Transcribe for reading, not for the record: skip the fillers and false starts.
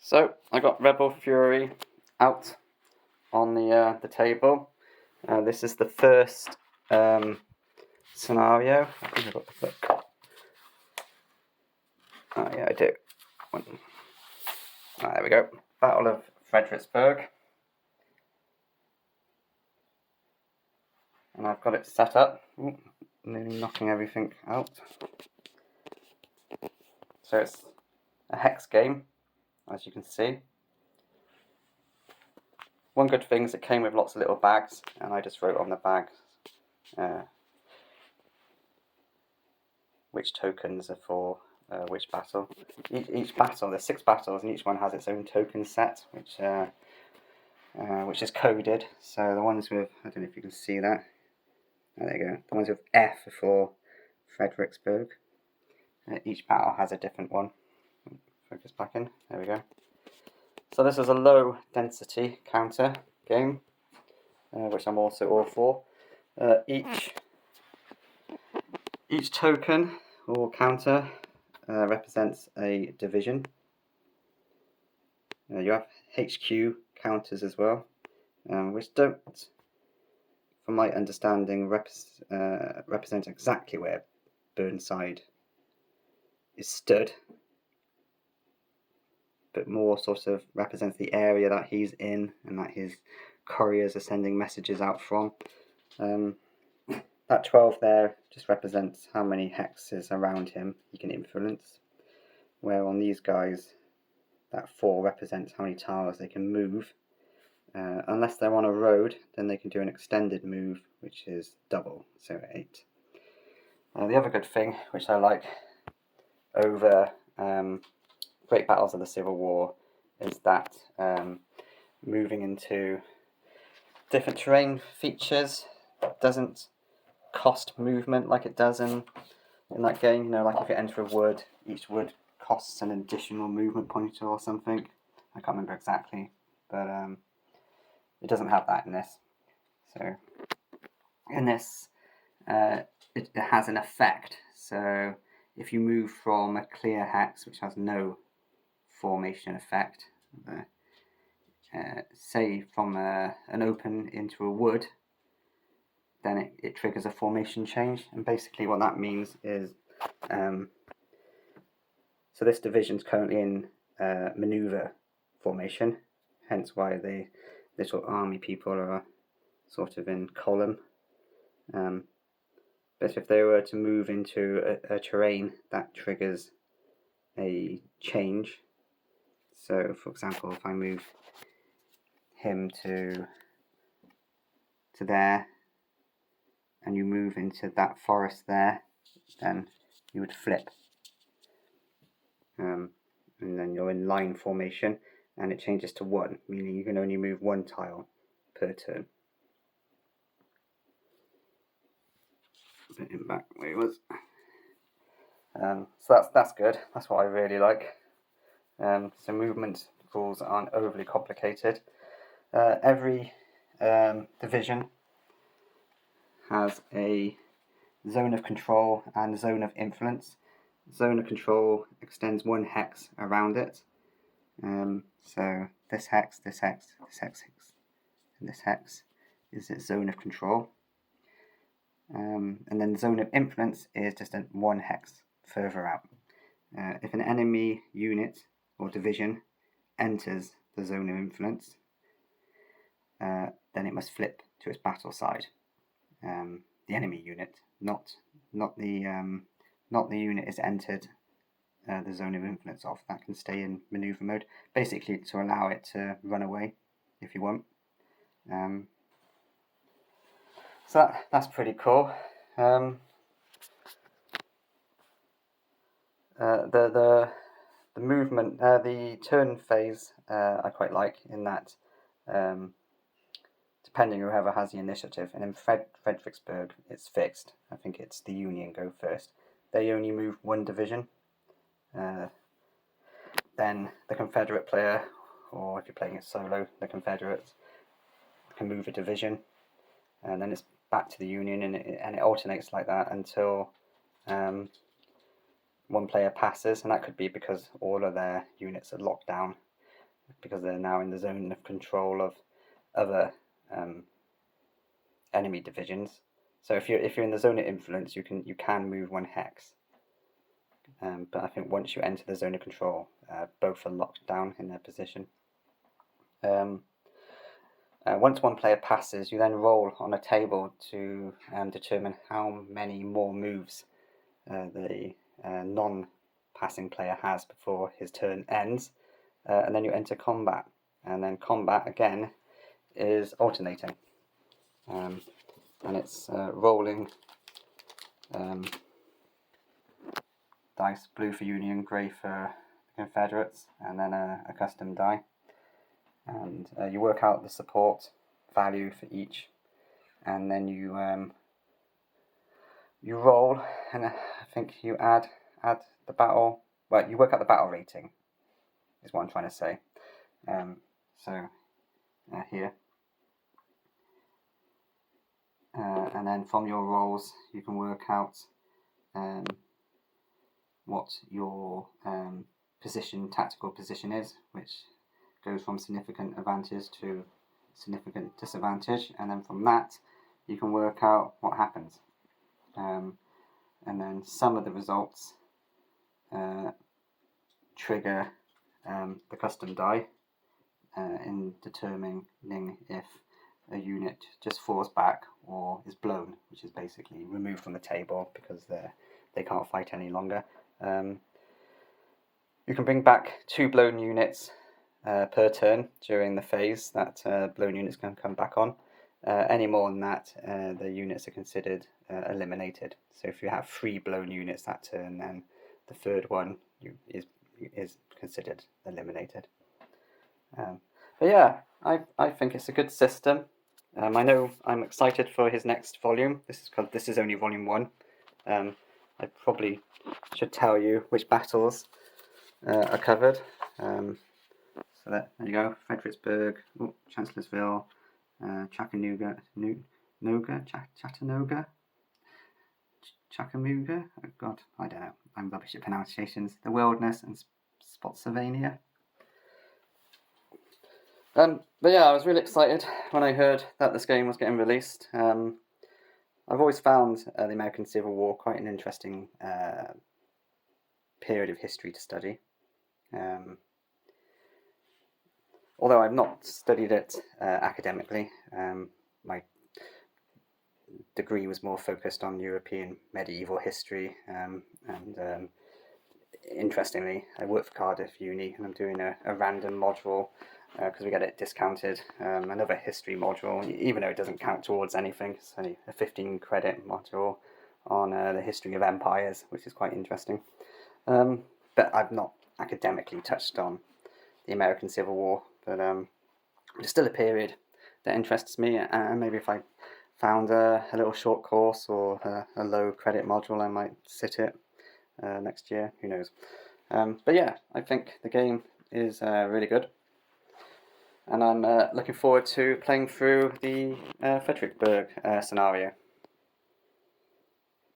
So I got Rebel Fury out on the table. This is the first scenario. I think I got the book. Oh yeah, I do. There we go. Battle of Fredericksburg. And I've got it set up. Ooh, nearly knocking everything out. So it's a hex game, as you can see. One good thing is it came with lots of little bags, and I just wrote on the bags which tokens are for which battle. Each battle, there's 6 battles, and each one has its own token set, which is coded. So the ones with, I don't know if you can see that. Oh, there you go. The ones with F are for Fredericksburg. Each battle has a different one. Focus back in. There we go. So this is a low density counter game, which I'm also all for. Each token or counter represents a division. You have HQ counters as well, which don't, from my understanding, represent exactly where Burnside is stood, but more sort of represents the area that he's in and that his couriers are sending messages out from. That 12 there just represents how many hexes around him he can influence, where on these guys that 4 represents how many tiles they can move. Unless they're on a road, then they can do an extended move, which is double, so 8. The other good thing, which I like over Great Battles of the Civil War, is that moving into different terrain features doesn't cost movement like it does in that game. You know, like if you enter a wood, each wood costs an additional movement pointer or something. I can't remember exactly, but it doesn't have that in this. So in this, it has an effect. So if you move from a clear hex, which has no formation effect, say from an open into a wood, then it triggers a formation change. And basically what that means is, so this division's currently in maneuver formation, hence why the little army people are sort of in column. But if they were to move into a terrain, that triggers a change. So for example, if I move him to there, and you move into that forest there, then you would flip. And then you're in line formation, and it changes to 1, meaning you can only move 1 tile per turn. Put him back where he was. So that's good. That's what I really like. So movement rules aren't overly complicated. Every division has a zone of control and zone of influence. Zone of control extends 1 hex around it. So this hex, this hex, this hex, and this hex is its zone of control. And then the zone of influence is just 1 hex further out. If an enemy unit or division enters the zone of influence, then it must flip to its battle side. The enemy unit, not the unit is entered the zone of influence of. That can stay in maneuver mode, basically to allow it to run away if you want. So that's pretty cool. The movement, the turn phase, I quite like in that. Depending whoever has the initiative, and in Fredericksburg it's fixed. I think it's the Union go first. They only move 1 division. Then the Confederate player, or if you're playing it solo, the Confederates can move a division, and then it's back to the Union, and it alternates like that until 1 player passes, and that could be because all of their units are locked down. because they're now in the zone of control of other enemy divisions. So if you're in the zone of influence, you can move 1 hex. But I think once you enter the zone of control, both are locked down in their position. Once one player passes, you then roll on a table to determine how many more moves the non-passing player has before his turn ends, and then you enter combat. And then combat again is alternating, and it's rolling dice, blue for Union, grey for Confederates, and then a custom die. And you work out the support value for each, and then you roll, and I think you add the battle. Well, you work out the battle rating, is what I'm trying to say. Here, and then from your rolls, you can work out what your tactical position is, which goes from significant advantage to significant disadvantage, and then from that you can work out what happens. And then some of the results trigger the custom die in determining if a unit just falls back or is blown, which is basically removed from the table because they can't fight any longer. You can bring back 2 blown units per turn during the phase that blown units can come back on. Any more than that, the units are considered eliminated. So if you have 3 blown units that turn, then the third one is considered eliminated. But yeah, I think it's a good system. I know I'm excited for his next volume. This is only volume 1. I probably should tell you which battles are covered. So there you go: Fredericksburg, Chancellorsville, Chattanooga, Chattanooga. Oh God, I don't know. I'm rubbish at pronunciations. The Wilderness and Spotsylvania. But yeah, I was really excited when I heard that this game was getting released. I've always found the American Civil War quite an interesting period of history to study. Although I've not studied it academically, my degree was more focused on European medieval history, and interestingly, I work for Cardiff Uni, and I'm doing a random module because we get it discounted, another history module, even though it doesn't count towards anything. It's only a 15 credit module on the history of empires, which is quite interesting. But I've not academically touched on the American Civil War, but it's still a period that interests me, and maybe if I found a little short course or a low credit module, I might sit it next year, who knows. But yeah, I think the game is really good, and I'm looking forward to playing through the Fredericksburg scenario.